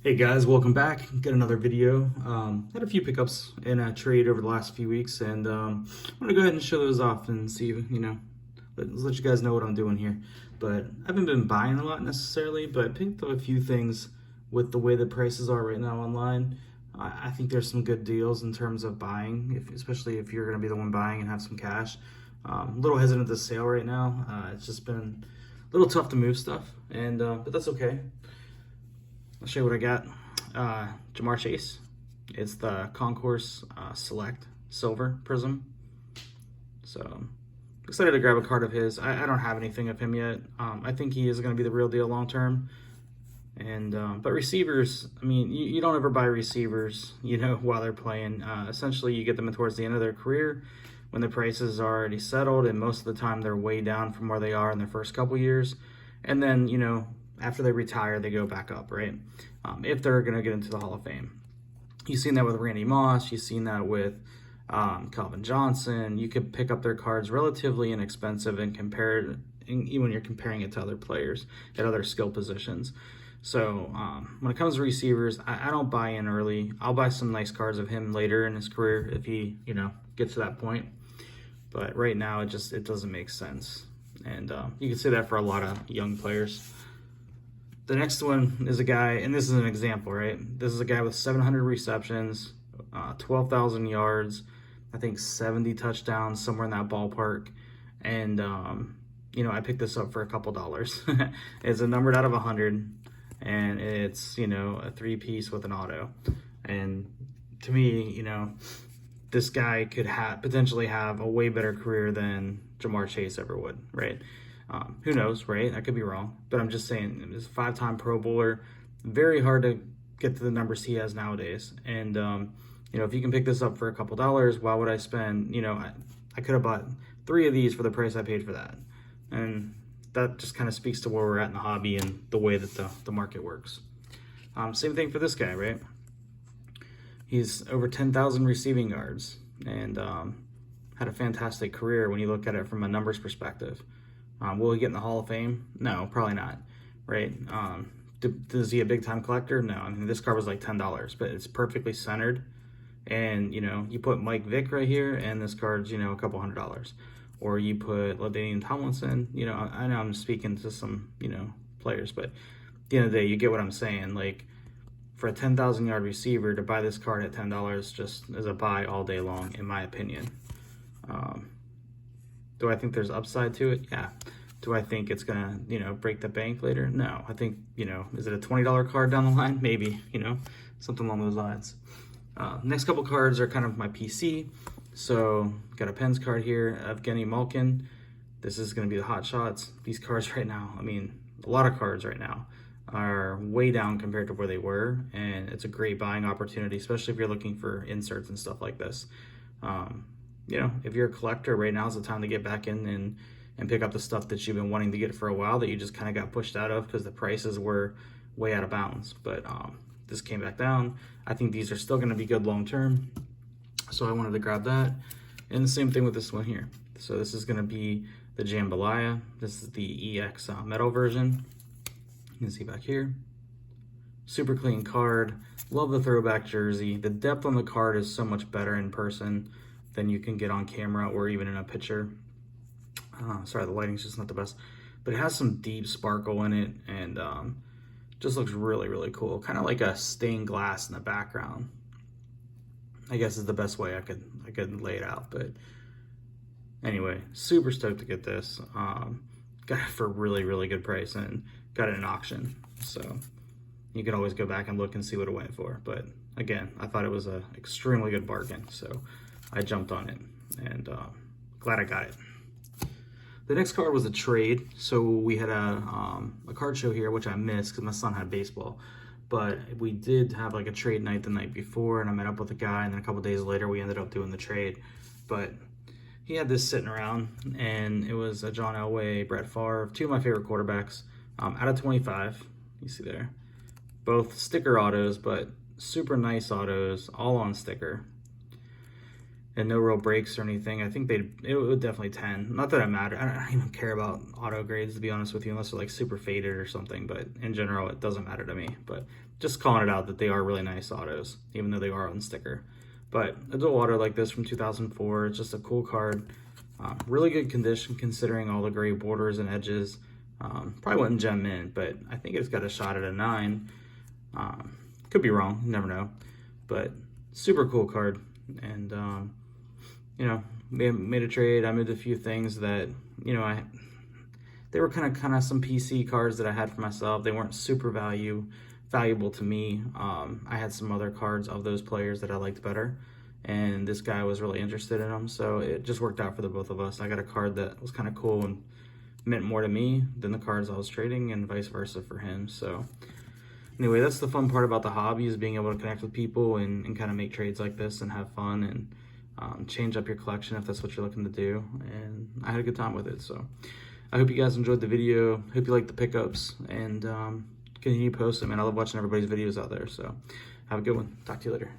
Hey guys, welcome back. Got another video. Had a few pickups in a trade over the last few weeks, and I'm gonna go ahead and show those off and see, let you guys know what I'm doing here. But I haven't been buying a lot necessarily, but picked up a few things with the way the prices are right now online. I think there's some good deals in terms of buying, especially if you're gonna be the one buying and have some cash. A little hesitant to sale right now. It's just been a little tough to move stuff, and but that's okay. I'll show you what I got. Jamar Chase. It's the Concourse Select Silver Prism. So excited to grab a card of his. I don't have anything of him yet. I think he is going to be the real deal long term. And but receivers, I mean, you don't ever buy receivers, while they're playing. Essentially, you get them towards the end of their career when the prices are already settled, and most of the time they're way down from where they are in their first couple years. And then, after they retire, they go back up, right? If they're going to get into the Hall of Fame. You've seen that with Randy Moss. You've seen that with Calvin Johnson. You could pick up their cards relatively inexpensive and even when you're comparing it to other players at other skill positions. So when it comes to receivers, I don't buy in early. I'll buy some nice cards of him later in his career if he, gets to that point. But right now, it doesn't make sense. And you can say that for a lot of young players. The next one is a guy, and this is an example, right? This is a guy with 700 receptions, 12,000 yards, I think 70 touchdowns, somewhere in that ballpark. And, I picked this up for a couple dollars. It's a numbered out of 100, and it's, a three-piece with an auto. And to me, this guy could potentially have a way better career than Jamar Chase ever would, right? Who knows, right? I could be wrong, but I'm just saying, he's a 5-time Pro Bowler. Very hard to get to the numbers he has nowadays. And, if you can pick this up for a couple dollars, why would I spend, I could have bought 3 of these for the price I paid for that. And that just kind of speaks to where we're at in the hobby and the way that the market works. Same thing for this guy, right? He's over 10,000 receiving yards and had a fantastic career when you look at it from a numbers perspective. Will he get in the Hall of Fame? No, probably not, right? Is he a big-time collector? No. I mean, this card was like $10, but it's perfectly centered. And, you put Mike Vick right here, and this card's, a couple $100. Or you put LaDainian Tomlinson. I know I'm speaking to some, players, but at the end of the day, you get what I'm saying. Like, for a 10,000-yard receiver, to buy this card at $10 just is a buy all day long, in my opinion. Do I think there's upside to it? Yeah. Do I think it's going to, break the bank later? No. I think, is it a $20 card down the line? Maybe, something along those lines. Next couple cards are kind of my PC. So, got a Pens card here, Evgeny Malkin. This is going to be the hot shots. These cards right now, I mean, a lot of cards right now are way down compared to where they were. And it's a great buying opportunity, especially if you're looking for inserts and stuff like this. If you're a collector, right now is the time to get back in and pick up the stuff that you've been wanting to get for a while that you just kind of got pushed out of because the prices were way out of bounds. But this came back down. I think these are still going to be good long term. So I wanted to grab that. And the same thing with this one here. So this is going to be the Jambalaya. This is the EX metal version. You can see back here. Super clean card. Love the throwback jersey. The depth on the card is so much better in person than you can get on camera or even in a picture. Sorry, the lighting's just not the best. But it has some deep sparkle in it and just looks really, really cool. Kind of like a stained glass in the background. I guess is the best way I could lay it out. But anyway, super stoked to get this. Got it for a really, really good price and got it in auction. So you can always go back and look and see what it went for. But again, I thought it was an extremely good bargain. So I jumped on it and glad I got it. The next card was a trade. So we had a card show here, which I missed because my son had baseball. But we did have like a trade night the night before, and I met up with a guy, and then a couple days later we ended up doing the trade. But he had this sitting around, and it was a John Elway, Brett Favre, 2 of my favorite quarterbacks, out of 25, you see there. Both sticker autos, but super nice autos, all on sticker. and no real breaks or anything, I think it would definitely 10. Not that it mattered. I don't even care about auto grades, to be honest with you, unless they're like super faded or something. But in general, it doesn't matter to me. But just calling it out that they are really nice autos, even though they are on sticker. But a dual auto like this from 2004, it's just a cool card. Really good condition considering all the gray borders and edges. Probably wouldn't gem in, but I think it's got a shot at a 9. Could be wrong, you never know. But super cool card. And you know, made a trade. I moved a few things that, you know, they were kind of some PC cards that I had for myself. They weren't super valuable to me. I had some other cards of those players that I liked better, and this guy was really interested in them, so it just worked out for the both of us. I got a card that was kind of cool and meant more to me than the cards I was trading, and vice versa for him. So anyway, that's the fun part about the hobby, is being able to connect with people and kind of make trades like this and have fun and change up your collection if that's what you're looking to do. And I had a good time with it. So I hope you guys enjoyed the video. Hope you liked the pickups, and continue posting, man. I love watching everybody's videos out there. So have a good one. Talk to you later.